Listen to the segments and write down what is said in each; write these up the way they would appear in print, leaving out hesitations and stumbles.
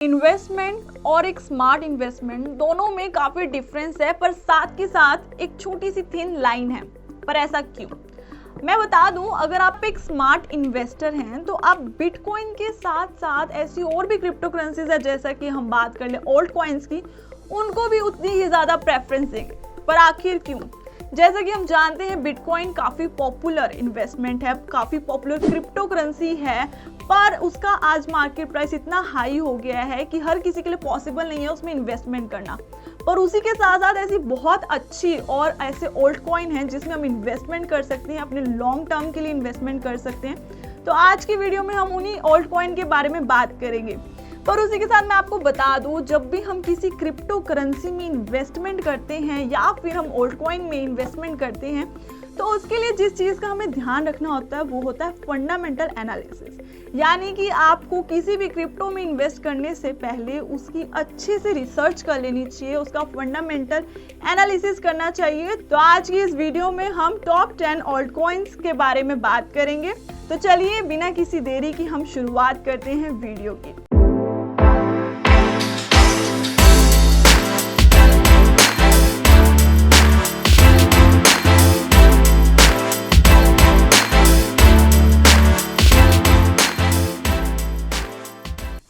Investment और एक smart investment दोनों में काफी डिफरेंस है, पर साथ के साथ एक छोटी सी थिन लाइन है। पर ऐसा क्यों? मैं बता दूं, अगर आप एक स्मार्ट इन्वेस्टर हैं तो आप बिटकॉइन के साथ साथ ऐसी और भी क्रिप्टो करेंसीज है, जैसा कि हम बात कर ले ऑल्ट कॉइन्स की, उनको भी उतनी ही ज्यादा प्रेफरेंस देंगे। पर आखिर क्यों? जैसा कि हम जानते हैं बिटकॉइन काफी पॉपुलर इन्वेस्टमेंट है, काफी पॉपुलर क्रिप्टो करेंसी है, पर उसका आज मार्केट प्राइस इतना हाई हो गया है कि हर किसी के लिए पॉसिबल नहीं है उसमें इन्वेस्टमेंट करना। पर उसी के साथ साथ ऐसी बहुत अच्छी और ऐसे ओल्ड कॉइन हैं जिसमें हम इन्वेस्टमेंट कर सकते हैं, अपने लॉन्ग टर्म के लिए इन्वेस्टमेंट कर सकते हैं। तो आज की वीडियो में हम उन्हीं ओल्ड कॉइन के बारे में बात करेंगे। पर उसी के साथ मैं आपको बता दूं, जब भी हम किसी क्रिप्टो करेंसी में इन्वेस्टमेंट करते हैं या फिर हम ओल्ड कॉइन में इन्वेस्टमेंट करते हैं, तो उसके लिए जिस चीज़ का हमें ध्यान रखना होता है वो होता है फंडामेंटल एनालिसिस। यानी कि आपको किसी भी क्रिप्टो में इन्वेस्ट करने से पहले उसकी अच्छे से रिसर्च कर लेनी चाहिए, उसका फंडामेंटल एनालिसिस करना चाहिए। तो आज की इस वीडियो में हम टॉप 10 ऑल्ट कॉइन्स के बारे में बात करेंगे। तो चलिए बिना किसी देरी की हम शुरुआत करते हैं वीडियो की।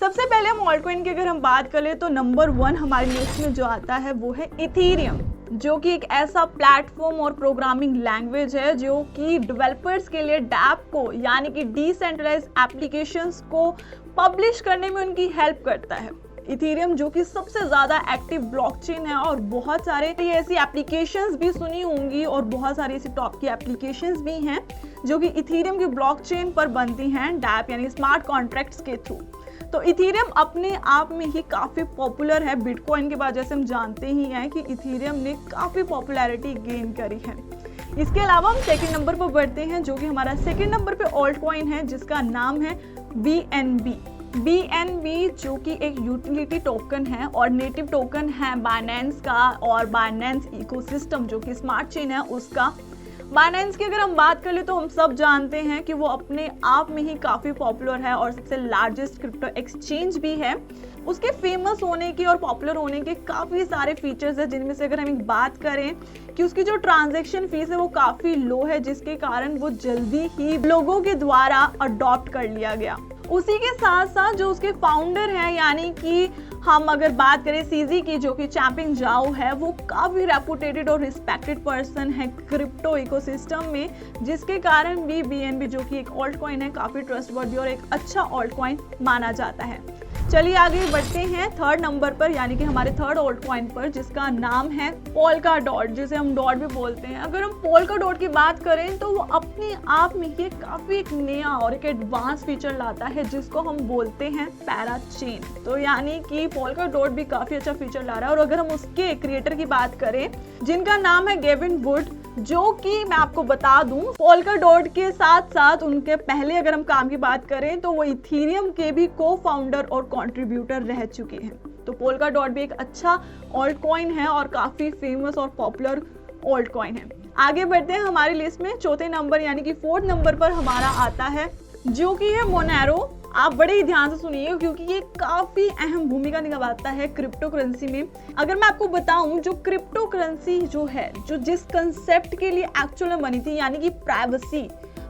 सबसे पहले हम ऑल्टकॉइन की अगर हम बात करें तो नंबर 1 हमारी लिस्ट में जो आता है वो है इथेरियम, जो कि एक ऐसा प्लेटफॉर्म और प्रोग्रामिंग लैंग्वेज है जो कि डेवलपर्स के लिए डैप को यानी कि डिसेंट्रलाइज्ड एप्लीकेशंस को पब्लिश करने में उनकी हेल्प करता है। इथेरियम जो कि सबसे ज़्यादा एक्टिव ब्लॉकचेन है और बहुत सारे ऐसी एप्लीकेशंस भी सुनी होंगी और बहुत सारी ऐसी टॉप की एप्लीकेशंस भी हैं जो कि इथेरियम की ब्लॉकचेन पर बनती हैं डैप यानी स्मार्ट कॉन्ट्रैक्ट्स के थ्रू। तो इथेरियम अपने आप में ही काफ़ी पॉपुलर है। बिटकॉइन के बाद जैसे हम जानते ही हैं कि इथेरियम ने काफ़ी पॉपुलैरिटी गेन करी है। इसके अलावा हम सेकंड नंबर पर बढ़ते हैं, जो कि हमारा सेकंड नंबर पे ऑल्ट कॉइन है जिसका नाम है BNB। BNB जो कि एक यूटिलिटी टोकन है और नेटिव टोकन है बाइनेंस का, और बाइनेंस इकोसिस्टम जो कि स्मार्ट चेन है उसका। बाइनेंस की अगर हम बात कर ले तो हम सब जानते हैं कि वो अपने आप में ही काफ़ी पॉपुलर है और सबसे लार्जेस्ट क्रिप्टो एक्सचेंज भी है। उसके फेमस होने की और पॉपुलर होने के काफ़ी सारे फीचर्स हैं, जिनमें से अगर हम एक बात करें कि उसकी जो ट्रांजैक्शन फीस है वो काफ़ी लो है, जिसके कारण वो जल्दी ही लोगों के द्वारा अडॉप्ट कर लिया गया। उसी के साथ साथ जो उसके फाउंडर हैं यानी कि हम अगर बात करें सीजी की, जो कि चैंपिंग जाओ है, वो काफ़ी रेपुटेटेड और रिस्पेक्टेड पर्सन है क्रिप्टो इकोसिस्टम में, जिसके कारण भी BNB जो कि एक ऑल्ट कॉइन है काफ़ी ट्रस्टवर्दी और एक अच्छा ऑल्ट कॉइन माना जाता है। चलिए आगे बढ़ते हैं थर्ड नंबर पर, यानी कि हमारे थर्ड ऑल्ट कॉइन पर, जिसका नाम है पोल्का डॉट, जिसे हम डॉट भी बोलते हैं। अगर हम पोल्का डॉट की बात करें तो वो अपने आप में ही काफ़ी एक नया और एक एडवांस फीचर लाता है जिसको हम बोलते हैं पैरा चेन। तो यानी कि पोल्का डॉट भी काफ़ी अच्छा फीचर ला रहा है। और अगर हम उसके क्रिएटर की बात करें जिनका नाम है गेविन वुड, जो कि मैं आपको बता दूं पोल्का डॉट के साथ साथ उनके पहले अगर हम काम की बात करें तो वो इथेरियम के भी को फाउंडर और कंट्रीब्यूटर रह चुके हैं। तो पोल्का डॉट भी एक अच्छा ऑल्ट कॉइन है और काफ़ी फेमस और पॉपुलर ऑल्ट कॉइन है। आगे बढ़ते हैं हमारी लिस्ट में चौथे नंबर यानी कि फोर्थ नंबर पर हमारा आता है जो कि है मोनेरो। आप बड़े ही ध्यान से सुनिए क्योंकि ये काफ़ी अहम भूमिका निभाता है क्रिप्टो करेंसी में। अगर मैं आपको बताऊं, जो क्रिप्टो करेंसी जो है, जो जिस कंसेप्ट के लिए एक्चुअल में बनी थी यानी कि प्राइवेसी,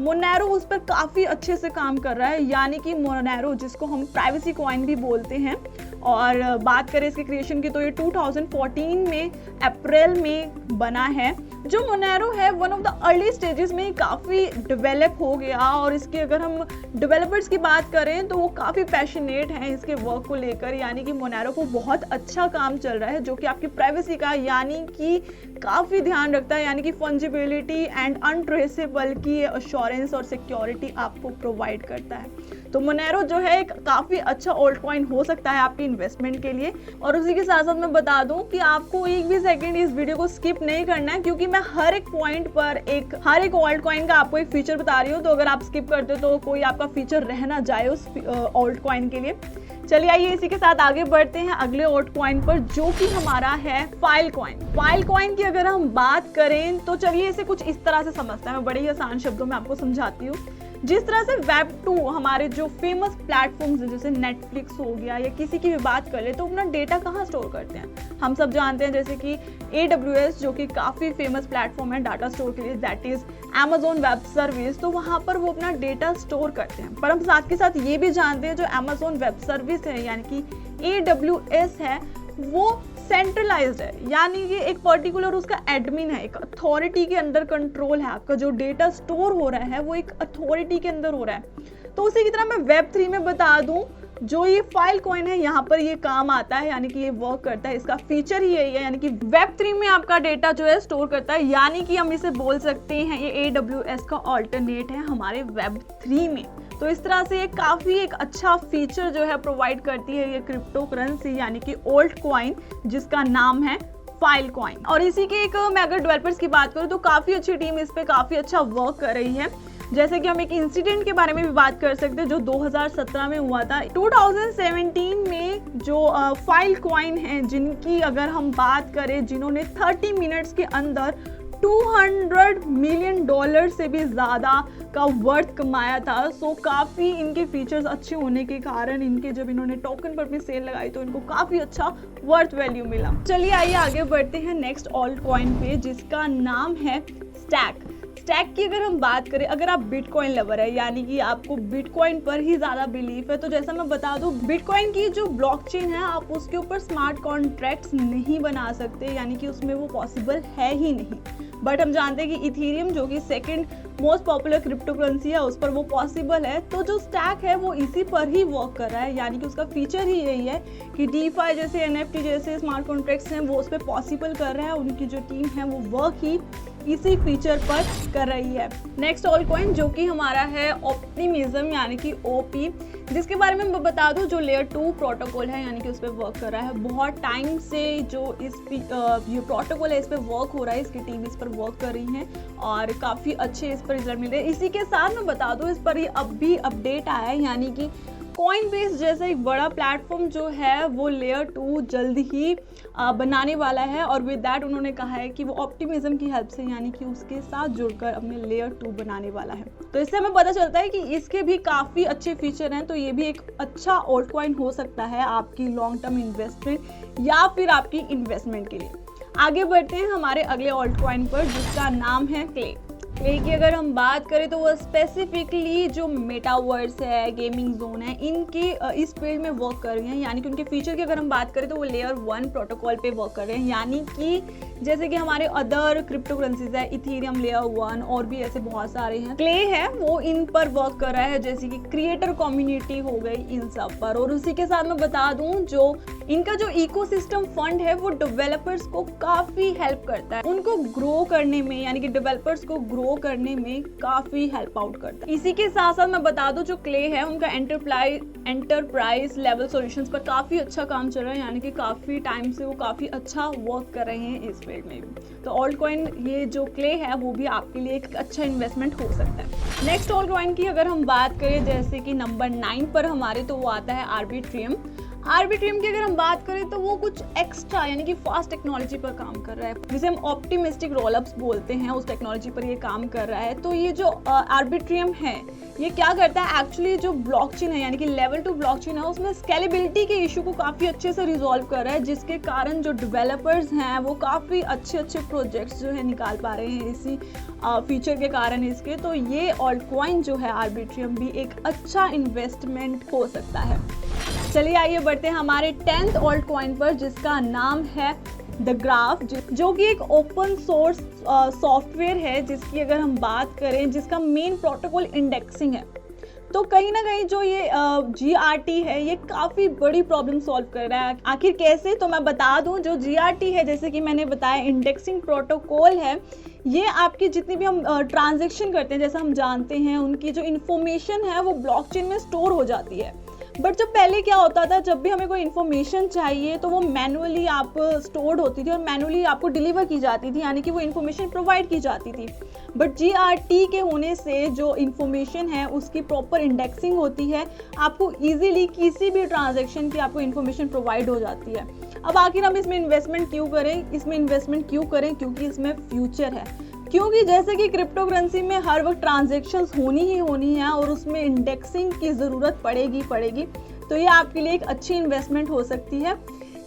मोनेरो उस पर काफ़ी अच्छे से काम कर रहा है। यानी कि मोनेरो जिसको हम प्राइवेसी कॉइन भी बोलते हैं, और बात करें इसके क्रिएशन की तो ये 2014 में अप्रैल में बना है। जो मोनेरो है one of the early stages में काफ़ी डेवलप हो गया, और इसके अगर हम डेवलपर्स की बात करें तो वो काफ़ी पैशनेट हैं इसके वर्क को लेकर। यानी कि मोनेरो को बहुत अच्छा काम चल रहा है जो कि आपकी प्राइवेसी का यानी कि काफ़ी ध्यान रखता है, यानी कि फंजिबिलिटी एंड अनट्रेसेबल की एश्योरेंस और सिक्योरिटी आपको प्रोवाइड करता है। तो मोनेरो जो है एक काफ़ी अच्छा ऑल्ट कॉइन हो सकता है आपकी इन्वेस्टमेंट के लिए। और उसी के साथ साथ मैं बता दूं कि आपको एक भी सेकंड इस वीडियो को स्किप नहीं करना है, क्योंकि मैं हर एक पॉइंट पर हर एक ऑल्ट कॉइन का आपको एक फीचर बता रही हूँ। तो अगर आप स्किप करते हो तो कोई आपका फीचर रह ना जाए उस ऑल्ट कॉइन के लिए। चलिए आइए इसी के साथ आगे बढ़ते हैं अगले ऑल्ट कॉइन पर, जो कि हमारा है फाइल कॉइन। फाइल कॉइन की अगर हम बात करें तो चलिए इसे कुछ इस तरह से समझते हैं, मैं बड़े ही आसान शब्दों में आपको समझाती हूँ। जिस तरह से वेब 2 हमारे जो फेमस प्लेटफॉर्म्स हैं जैसे नेटफ्लिक्स हो गया या किसी की भी बात कर ले तो अपना डेटा कहाँ स्टोर करते हैं, हम सब जानते हैं जैसे कि AWS जो कि काफ़ी फेमस प्लेटफॉर्म है डाटा स्टोर के लिए, that is Amazon web service, तो वहाँ पर वो अपना डेटा स्टोर करते हैं। पर हम साथ के साथ ये भी जानते हैं जो Amazon वेब सर्विस है यानी कि AWS है वो सेंट्रलाइज्ड है, यानी कि एक पर्टिकुलर उसका एडमिन है, एक अथॉरिटी के अंदर कंट्रोल है, आपका जो डेटा स्टोर हो रहा है वो एक अथॉरिटी के अंदर हो रहा है। तो उसी की तरह मैं वेब 3 में बता दूं जो ये Filecoin है यहाँ पर ये काम आता है, यानी कि ये वर्क करता है, इसका फीचर ही यही है, यानी कि वेब 3 में आपका डेटा जो है स्टोर करता है, यानी कि हम इसे बोल सकते हैं ये AWS का ऑल्टरनेट है हमारे वेब 3 में। तो इस तरह से ये काफ़ी एक अच्छा फीचर जो है प्रोवाइड करती है ये क्रिप्टो करेंसी यानी कि ओल्ट कॉइन जिसका नाम है Filecoin। और इसी के एक मैं अगर डेवलपर्स की बात करूँ तो काफ़ी अच्छी टीम इस पे काफ़ी अच्छा वर्क कर रही है। जैसे कि हम एक इंसिडेंट के बारे में भी बात कर सकते हैं जो 2017 में हुआ था। 2017 में जो Filecoin है जिनकी अगर हम बात करें, जिन्होंने 30 मिनट्स के अंदर $200 मिलियन से भी ज़्यादा का वर्थ कमाया था। सो काफ़ी इनके फीचर्स अच्छे होने के कारण इनके जब इन्होंने टोकन पर अपनी सेल लगाई तो इनको काफ़ी अच्छा वर्थ वैल्यू मिला। चलिए आइए आगे बढ़ते हैं नेक्स्ट ऑल्ट कॉइन पे जिसका नाम है स्टैक। स्टैक की अगर हम बात करें, अगर आप बिटकॉइन लवर है यानी कि आपको बिटकॉइन पर ही ज़्यादा बिलीफ है, तो जैसा मैं बता दूं बिटकॉइन की जो ब्लॉकचेन है आप उसके ऊपर स्मार्ट कॉन्ट्रैक्ट्स नहीं बना सकते, यानी कि उसमें वो पॉसिबल है ही नहीं। बट हम जानते हैं कि इथेरियम जो कि second most popular crypto currency है उस पर वो पॉसिबल है। तो जो स्टैक है वो इसी पर ही वर्क कर रहा है, यानी कि उसका फीचर ही यही है कि DeFi जैसे NFT जैसे स्मार्ट कॉन्ट्रैक्ट्स हैं वो उस पर पॉसिबल कर रहा है। उनकी जो टीम है वो वर्क ही इसी फीचर पर कर रही है। नेक्स्ट ऑल्ट कॉइन जो कि हमारा है ऑप्टिमिज्म यानी कि OP, जिसके बारे में मैं बता दूं जो लेयर 2 प्रोटोकॉल है यानी कि उस पर वर्क कर रहा है। बहुत टाइम से जो ये प्रोटोकॉल है इस पर वर्क हो रहा है, इसकी टीम इस पर वर्क कर रही है और काफ़ी अच्छे इस पर रिजल्ट मिल रहे हैं। इसी के साथ मैं बता दूं इस पर ये अब भी अपडेट आया है, यानी कि Coinbase जैसा एक बड़ा प्लेटफॉर्म जो है वो लेयर 2 जल्द ही बनाने वाला है और विद दैट उन्होंने कहा है कि वो ऑप्टिमिज्म की हेल्प से यानी कि उसके साथ जुड़कर अपने लेयर 2 बनाने वाला है। तो इससे हमें पता चलता है कि इसके भी काफ़ी अच्छे फीचर हैं, तो ये भी एक अच्छा ऑल्ट कॉइन हो सकता है आपकी लॉन्ग टर्म इन्वेस्टमेंट या फिर आपकी इन्वेस्टमेंट के लिए। आगे बढ़ते हैं हमारे अगले ऑल्ट कॉइन पर जिसका नाम है क्ले। क्ले की अगर हम बात करें तो वो स्पेसिफिकली जो मेटावर्स है, गेमिंग जोन है, इनके इस फील्ड में वर्क कर रही हैं, यानी कि उनके फीचर की अगर हम बात करें तो वो लेयर 1 प्रोटोकॉल पे वर्क कर रहे हैं, यानी कि जैसे कि हमारे अदर क्रिप्टो करेंसीज है इथेरियम लेयर 1 और भी ऐसे बहुत सारे हैं, क्ले है वो इन पर वर्क कर रहा है, जैसे कि क्रिएटर कम्युनिटी हो गई इन सब पर। और उसी के साथ मैं बता दूं जो इनका जो इकोसिस्टम फंड है वो डेवलपर्स को काफ़ी हेल्प करता है, उनको ग्रो करने में, यानी कि डेवलपर्स को ग्रो करने में काफ़ी हेल्प आउट करता है। इसी के साथ साथ मैं बता दूं जो क्ले है उनका एंटरप्राइज लेवल सॉल्यूशंस पर काफ़ी अच्छा काम चल रहा है, यानी कि काफ़ी टाइम से वो काफ़ी अच्छा वर्क कर रहे हैं इस फील्ड में भी। तो ऑल्ट कॉइन ये जो क्ले है वो भी आपके लिए एक अच्छा इन्वेस्टमेंट हो सकता है। नेक्स्ट ऑल्ट कॉइन की अगर हम बात करें जैसे कि नंबर 9 पर हमारे, तो वो आता है आर्बिट्रियम। आर्बिट्रियम की अगर हम बात करें तो वो कुछ एक्स्ट्रा यानी कि फास्ट टेक्नोलॉजी पर काम कर रहा है, जिसे हम ऑप्टिमिस्टिक रोलअप्स बोलते हैं, उस टेक्नोलॉजी पर ये काम कर रहा है। तो ये जो आर्बिट्रियम है ये क्या करता है, एक्चुअली जो ब्लॉकचेन है यानी कि लेवल 2 ब्लॉकचेन है उसमें स्केलेबिलिटी के इशू को काफ़ी अच्छे से रिजॉल्व कर रहा है, जिसके कारण जो डेवलपर्स हैं वो काफ़ी अच्छे प्रोजेक्ट्स जो है निकाल पा रहे हैं इसी फीचर के कारण इसके। तो ये ऑल्ट कॉइन जो है आर्बिट्रियम भी एक अच्छा इन्वेस्टमेंट हो सकता है। चलिए आइए बढ़ते हैं हमारे 10th ऑल्ट कॉइन पर जिसका नाम है द ग्राफ, जो कि एक ओपन सोर्स सॉफ्टवेयर है जिसकी अगर हम बात करें जिसका मेन प्रोटोकॉल इंडेक्सिंग है। तो कहीं ना कहीं जो ये GRT है ये काफ़ी बड़ी प्रॉब्लम सॉल्व कर रहा है। आखिर कैसे, तो मैं बता दूं जो GRT है जैसे कि मैंने बताया इंडेक्सिंग प्रोटोकॉल है, ये आपकी जितनी भी हम ट्रांजेक्शन करते हैं जैसा हम जानते हैं उनकी जो इन्फॉर्मेशन है वो ब्लॉकचेन में स्टोर हो जाती है। बट जब पहले क्या होता था, जब भी हमें कोई इन्फॉर्मेशन चाहिए तो वो मैनुअली आप स्टोर्ड होती थी और मैनुअली आपको डिलीवर की जाती थी, यानी कि वो इन्फॉर्मेशन प्रोवाइड की जाती थी। बट GRT के होने से जो इन्फॉर्मेशन है उसकी प्रॉपर इंडेक्सिंग होती है, आपको इजीली किसी भी ट्रांजैक्शन की आपको इन्फॉर्मेशन प्रोवाइड हो जाती है। अब आखिर हम इसमें इन्वेस्टमेंट क्यों करें, क्योंकि इसमें फ्यूचर है। क्योंकि जैसे कि क्रिप्टो करेंसी में हर वक्त ट्रांजैक्शंस होनी ही होनी है और उसमें इंडेक्सिंग की ज़रूरत पड़ेगी, तो ये आपके लिए एक अच्छी इन्वेस्टमेंट हो सकती है।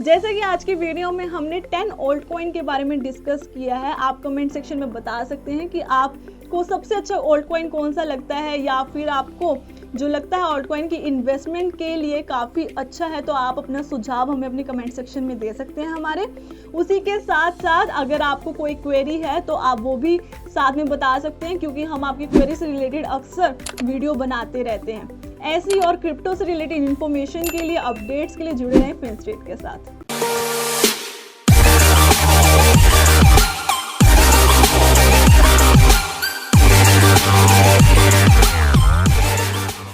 जैसे कि आज की वीडियो में हमने 10 ऑल्ट कॉइन के बारे में डिस्कस किया है। आप कमेंट सेक्शन में बता सकते हैं कि आपको सबसे अच्छा ऑल्ट कॉइन कौन सा लगता है, या फिर आपको जो लगता है ऑल्ट कॉइन की इन्वेस्टमेंट के लिए काफ़ी अच्छा है, तो आप अपना सुझाव हमें अपने कमेंट सेक्शन में दे सकते हैं हमारे। उसी के साथ साथ अगर आपको कोई क्वेरी है तो आप वो भी साथ में बता सकते हैं, क्योंकि हम आपकी क्वेरी से रिलेटेड अक्सर वीडियो बनाते रहते हैं। ऐसी और क्रिप्टो से रिलेटेड इन्फॉर्मेशन के लिए, अपडेट्स के लिए जुड़े रहें फिनस्ट्रीट के साथ।